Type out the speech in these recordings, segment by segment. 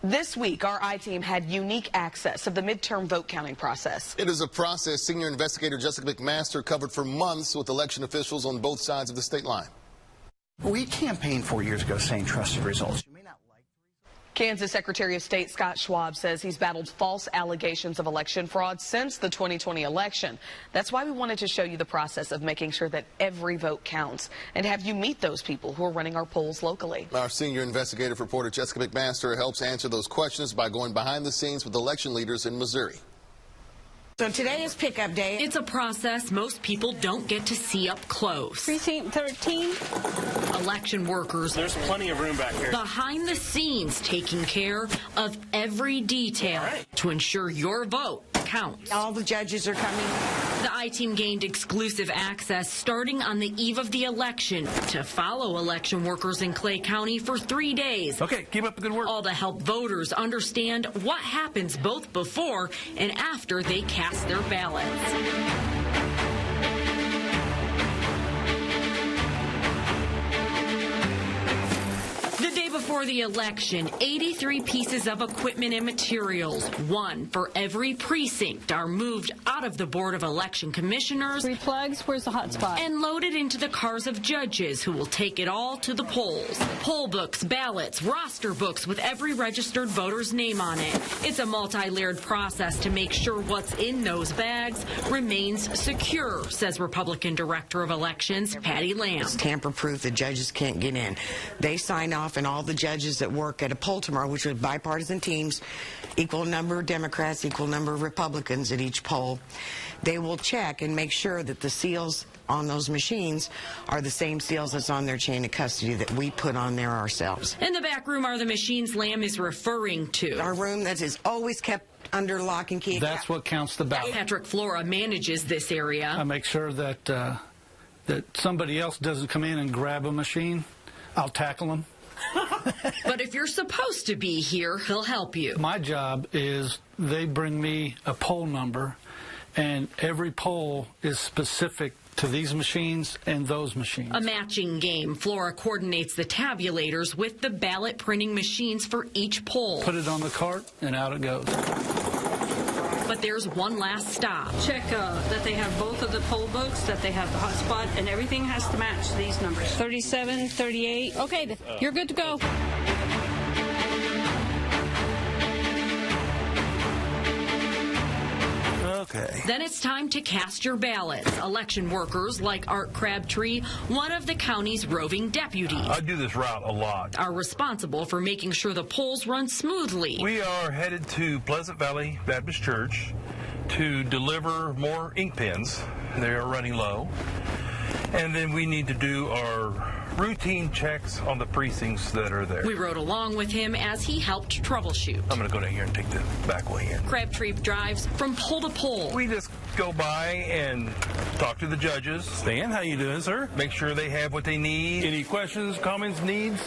This week, our I-Team had unique access of the midterm vote counting process. It is a process senior investigator Jessica McMaster covered for months with election officials on both sides of the state line. We campaigned 4 years ago saying trusted results. You may not like Kansas Secretary of State Scott Schwab says he's battled false allegations of election fraud since the 2020 election. That's why we wanted to show you the process of making sure that every vote counts and have you meet those people who are running our polls locally. Our senior investigative reporter Jessica McMaster helps answer those questions by going behind the scenes with election leaders in Missouri. So today is pickup day. It's a process most people don't get to see up close. Precinct 13. Election workers. There's plenty of room back here. Behind the scenes taking care of every detail to ensure your vote counts. All the judges are coming. The I-Team gained exclusive access starting on the eve of the election to follow election workers in Clay County for 3 days. Okay, keep up the good work. All to help voters understand what happens both before and after they cast their ballots. The day before the election, 83 pieces of equipment and materials, one for every precinct, are moved out of the Board of Election Commissioners. 3 plugs. Where's the hot spot? And loaded into the cars of judges who will take it all to the polls. Poll books, ballots, roster books with every registered voter's name on it. It's a multi-layered process to make sure what's in those bags remains secure, says Republican Director of Elections Patty Lamb. It's tamper-proof. The judges can't get in. They sign off, and all the judges that work at a poll tomorrow, which are bipartisan teams, equal number of Democrats, equal number of Republicans at each poll, they will check and make sure that the seals on those machines are the same seals that's on their chain of custody that we put on there ourselves. In the back room are the machines Lamb is referring to. Our room that is always kept under lock and key. That's what counts the ballot. Patrick Flora manages this area. I make sure that that somebody else doesn't come in and grab a machine. I'll tackle them. But if you're supposed to be here, he'll help you. My job is they bring me a poll number, and every poll is specific to these machines and those machines. A matching game. Flora coordinates the tabulators with the ballot printing machines for each poll. Put it on the cart, and out it goes. But there's one last stop. Check that they have both of the poll books, that they have the hot spot, and everything has to match these numbers. 37, 38. Okay, you're good to go. Okay. Then it's time to cast your ballots. Election workers like Art Crabtree, one of the county's roving deputies, I do this route a lot. are responsible for making sure the polls run smoothly. We are headed to Pleasant Valley Baptist Church to deliver more ink pens. They are running low. And then we need to do our routine checks on the precincts that are there. We rode along with him as he helped troubleshoot. I'm going to go down here and take the back way in. Crabtree drives from poll to poll. We just go by and talk to the judges. Stan, how you doing, sir? Make sure they have what they need. Any questions, comments, needs?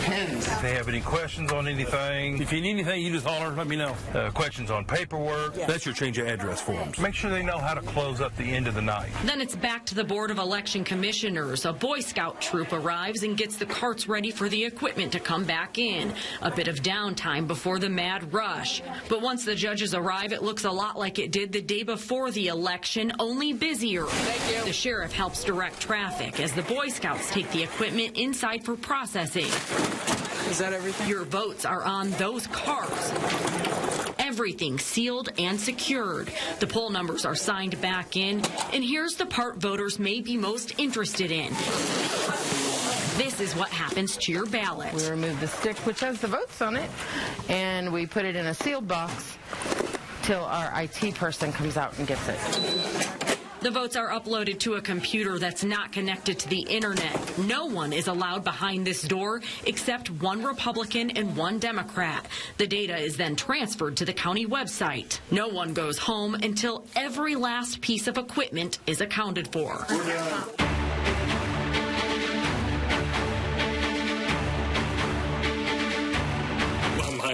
Pens. If they have any questions on anything. If you need anything, you just holler, let me know. Questions on paperwork. That's your change of address forms. Make sure they know how to close up the end of the night. Then it's back to the Board of Election Commissioners. A Boy Scout troop arrives and gets the carts ready for the equipment to come back in. A bit of downtime before the mad rush. But once the judges arrive, it looks a lot like it did the day before the election, only busier. Thank you. The sheriff helps direct traffic as the Boy Scouts take the equipment inside for processing. Is that everything? Your votes are on those carts. Everything sealed and secured. The poll numbers are signed back in, and here's the part voters may be most interested in. This is what happens to your ballot. We remove the stick, which has the votes on it, and we put it in a sealed box till our IT person comes out and gets it. The votes are uploaded to a computer that's not connected to the internet. No one is allowed behind this door except one Republican and one Democrat. The data is then transferred to the county website. No one goes home until every last piece of equipment is accounted for.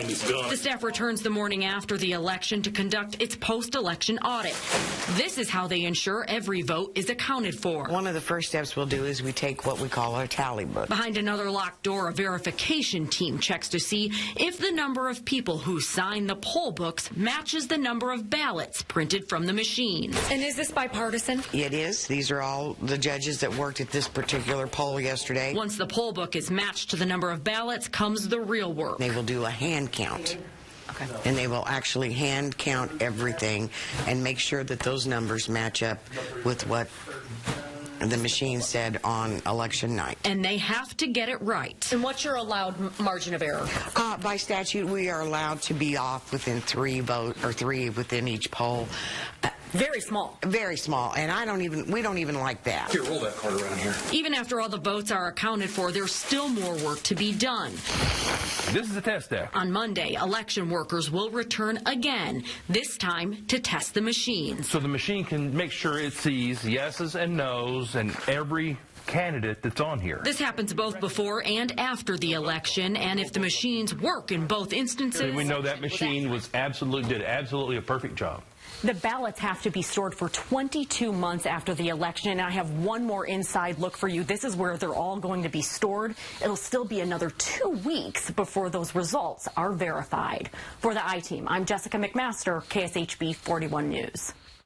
time is gone. The staff returns the morning after the election to conduct its post-election audit. This is how they ensure every vote is accounted for. One of the first steps we'll do is we take what we call our tally book. Behind another locked door, a verification team checks to see if the number of people who sign the poll books matches the number of ballots printed from the machines. And is this bipartisan? It is. These are all the judges that worked at this particular poll yesterday. Once the poll book is matched to the number of ballots comes the real work. They will do a hand count. Okay. And they will actually hand count everything and make sure that those numbers match up with what the machine said on election night. And they have to get it right. And what's your allowed margin of error? By statute, we are allowed to be off within three within each poll. Very small. Very small, and we don't even like that. Here, roll that card around here. Even after all the votes are accounted for, there's still more work to be done. This is the test day. On Monday, election workers will return again, this time to test the machines. So the machine can make sure it sees yeses and nos and every candidate that's on here. This happens both before and after the election, and if the machines work in both instances... We know that machine did absolutely a perfect job. The ballots have to be stored for 22 months after the election, and I have one more inside look for you. This is where they're all going to be stored. It'll still be another 2 weeks before those results are verified. For the I-Team, I'm Jessica McMaster, KSHB 41 News.